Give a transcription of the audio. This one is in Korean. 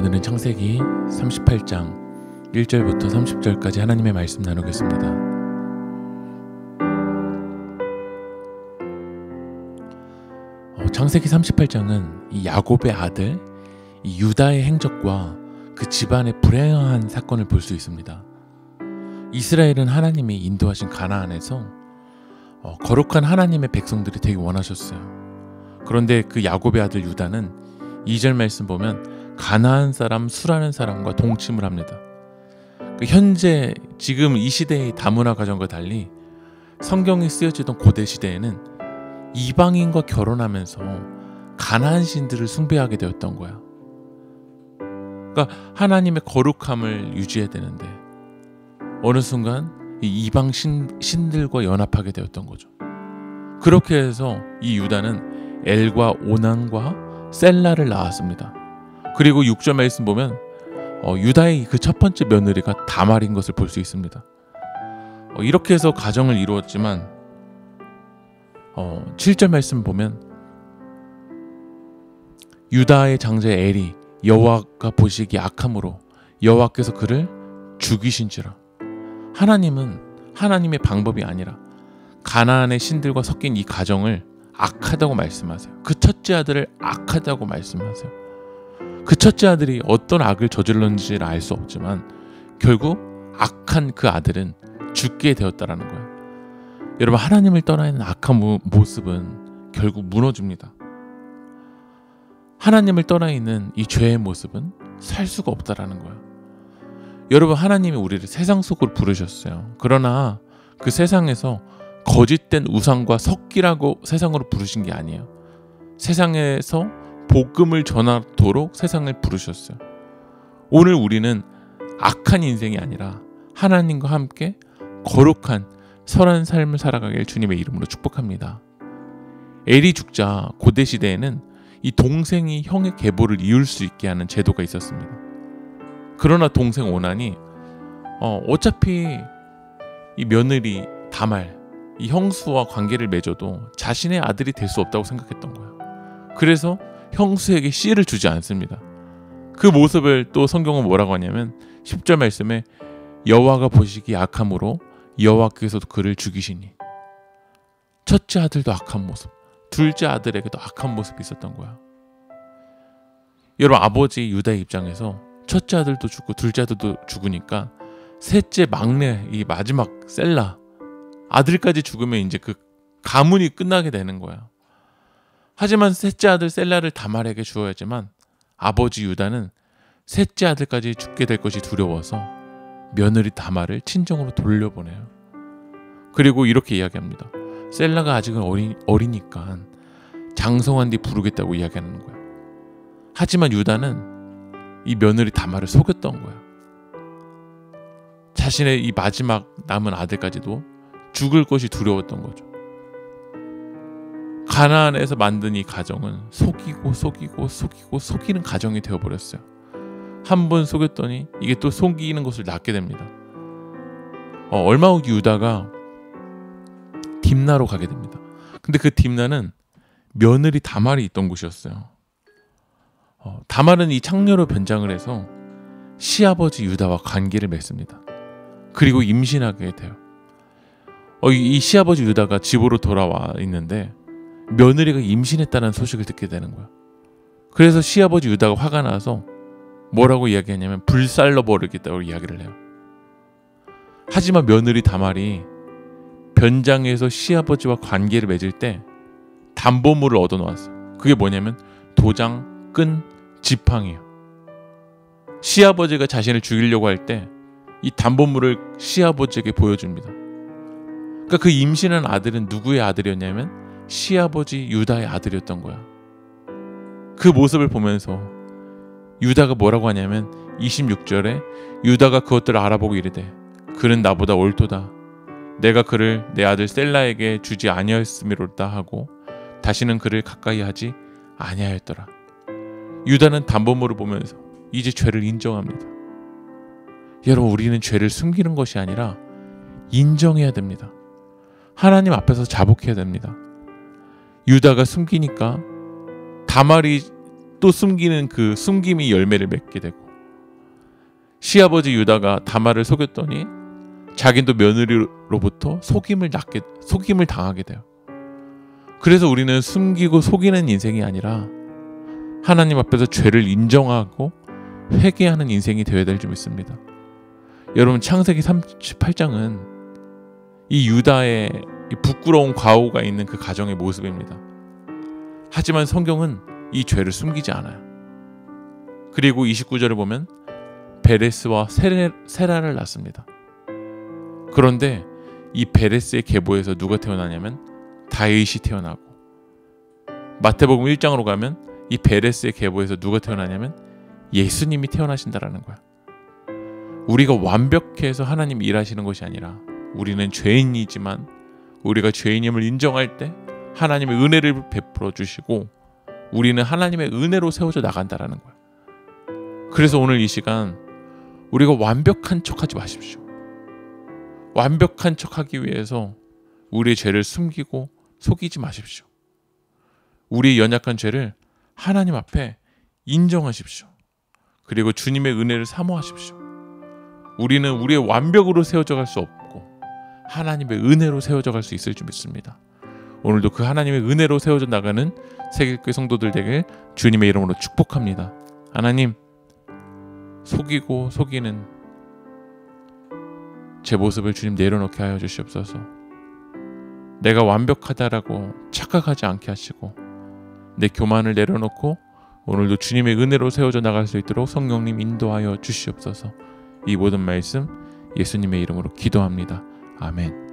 오늘은 창세기 38장 1절부터 30절까지 하나님의 말씀 나누겠습니다. 창세기 38장은 이 야곱의 아들 이 유다의 행적과 그 집안의 불행한 사건을 볼 수 있습니다. 이스라엘은 하나님이 인도하신 가나안에서 거룩한 하나님의 백성들이 되게 원하셨어요. 그런데 그 야곱의 아들 유다는 2절 말씀 보면 가나안 사람 수라는 사람과 동침을 합니다. 현재 지금 이 시대의 다문화 가정과 달리 성경에 쓰여지던 고대 시대에는 이방인과 결혼하면서 가나안 신들을 숭배하게 되었던 거야. 그러니까 하나님의 거룩함을 유지해야 되는데 어느 순간 이 이방 신들과 연합하게 되었던 거죠. 그렇게 해서 이 유다는 엘과 오난과 셀라를 낳았습니다. 그리고 6절 말씀 보면 유다의 그 첫 번째 며느리가 다말인 것을 볼 수 있습니다. 이렇게 해서 가정을 이루었지만 7절 말씀 보면 유다의 장자 엘이 여호와가 보시기 악함으로 여호와께서 그를 죽이신지라. 하나님은 하나님의 방법이 아니라 가나안의 신들과 섞인 이 가정을 악하다고 말씀하세요. 그 첫째 아들을 악하다고 말씀하세요. 그 첫째 아들이 어떤 악을 저질렀는지를 알 수 없지만 결국 악한 그 아들은 죽게 되었다라는 거예요. 여러분, 하나님을 떠나 있는 악한 모습은 결국 무너집니다. 하나님을 떠나 있는 이 죄의 모습은 살 수가 없다라는 거예요. 여러분, 하나님이 우리를 세상 속으로 부르셨어요. 그러나 그 세상에서 거짓된 우상과 섞이라고 세상으로 부르신 게 아니에요. 세상에서 복음을 전하도록 세상을 부르셨어요. 오늘 우리는 악한 인생이 아니라 하나님과 함께 거룩한 선한 삶을 살아가길 주님의 이름으로 축복합니다. 엘이 죽자 고대 시대에는 이 동생이 형의 계보를 이을 수 있게 하는 제도가 있었습니다. 그러나 동생 오난이 어차피 이 며느리 다말, 이 형수와 관계를 맺어도 자신의 아들이 될 수 없다고 생각했던 거예요. 그래서 형수에게 씨를 주지 않습니다. 그 모습을 또 성경은 뭐라고 하냐면 10절 말씀에 여호와가 보시기 악함으로 여호와께서도 그를 죽이시니. 첫째 아들도 악한 모습, 둘째 아들에게도 악한 모습이 있었던 거야. 여러분, 아버지 유다의 입장에서 첫째 아들도 죽고 둘째 아들도 죽으니까 셋째 막내 이 마지막 셀라 아들까지 죽으면 이제 그 가문이 끝나게 되는 거야. 하지만 셋째 아들 셀라를 다말에게 주어야지만 아버지 유다는 셋째 아들까지 죽게 될 것이 두려워서 며느리 다말을 친정으로 돌려보내요. 그리고 이렇게 이야기합니다. 셀라가 아직은 어리니까 장성한 뒤 부르겠다고 이야기하는 거야. 하지만 유다는 이 며느리 다말을 속였던 거야. 자신의 이 마지막 남은 아들까지도 죽을 것이 두려웠던 거죠. 가나안에서 만든 이 가정은 속이는 가정이 되어버렸어요. 한 번 속였더니 이게 또 속이는 것을 낳게 됩니다. 얼마 후 유다가 딥나로 가게 됩니다. 근데 그 딥나는 며느리 다말이 있던 곳이었어요. 다말은 이 창녀로 변장을 해서 시아버지 유다와 관계를 맺습니다. 그리고 임신하게 돼요. 이 시아버지 유다가 집으로 돌아와 있는데 며느리가 임신했다는 소식을 듣게 되는 거야. 그래서 시아버지 유다가 화가 나서 뭐라고 이야기하냐면 불살러 버리겠다고 이야기를 해요. 하지만 며느리 다말이 변장해서 시아버지와 관계를 맺을 때 담보물을 얻어놓았어요. 그게 뭐냐면 도장, 끈, 지팡이에요. 시아버지가 자신을 죽이려고 할 때 이 담보물을 시아버지에게 보여줍니다. 그러니까 그 임신한 아들은 누구의 아들이었냐면 시아버지 유다의 아들이었던 거야. 그 모습을 보면서 유다가 뭐라고 하냐면 26절에 유다가 그것들을 알아보고 이르되 그는 나보다 옳도다. 내가 그를 내 아들 셀라에게 주지 아니하였음이로다 하고 다시는 그를 가까이 하지 아니하였더라. 유다는 담보물을 보면서 이제 죄를 인정합니다. 여러분, 우리는 죄를 숨기는 것이 아니라 인정해야 됩니다. 하나님 앞에서 자복해야 됩니다. 유다가 숨기니까 다말이 또 숨기는 그 숨김이 열매를 맺게 되고, 시아버지 유다가 다말을 속였더니 자기도 며느리로부터 속임을 당하게 돼요. 그래서 우리는 숨기고 속이는 인생이 아니라 하나님 앞에서 죄를 인정하고 회개하는 인생이 되어야 될 줄 믿습니다. 여러분, 창세기 38장은 이 유다의 이 부끄러운 과오가 있는 그 가정의 모습입니다. 하지만 성경은 이 죄를 숨기지 않아요. 그리고 29절을 보면 베레스와 세라를 낳습니다. 그런데 이 베레스의 계보에서 누가 태어나냐면 다윗이 태어나고, 마태복음 1장으로 가면 이 베레스의 계보에서 누가 태어나냐면 예수님이 태어나신다라는 거야. 우리가 완벽해서 하나님이 일하시는 것이 아니라 우리는 죄인이지만 우리가 죄인임을 인정할 때 하나님의 은혜를 베풀어 주시고 우리는 하나님의 은혜로 세워져 나간다라는 거야. 그래서 오늘 이 시간 우리가 완벽한 척하지 마십시오. 완벽한 척하기 위해서 우리의 죄를 숨기고 속이지 마십시오. 우리의 연약한 죄를 하나님 앞에 인정하십시오. 그리고 주님의 은혜를 사모하십시오. 우리는 우리의 완벽으로 세워져 갈 수 없고 하나님의 은혜로 세워져 갈 수 있을 줄 믿습니다. 오늘도 그 하나님의 은혜로 세워져 나가는 세계교회 성도들 되길 주님의 이름으로 축복합니다. 하나님, 속이고 속이는 제 모습을 주님 내려놓게 하여 주시옵소서. 내가 완벽하다라고 착각하지 않게 하시고 내 교만을 내려놓고 오늘도 주님의 은혜로 세워져 나갈 수 있도록 성령님 인도하여 주시옵소서. 이 모든 말씀 예수님의 이름으로 기도합니다. 아멘.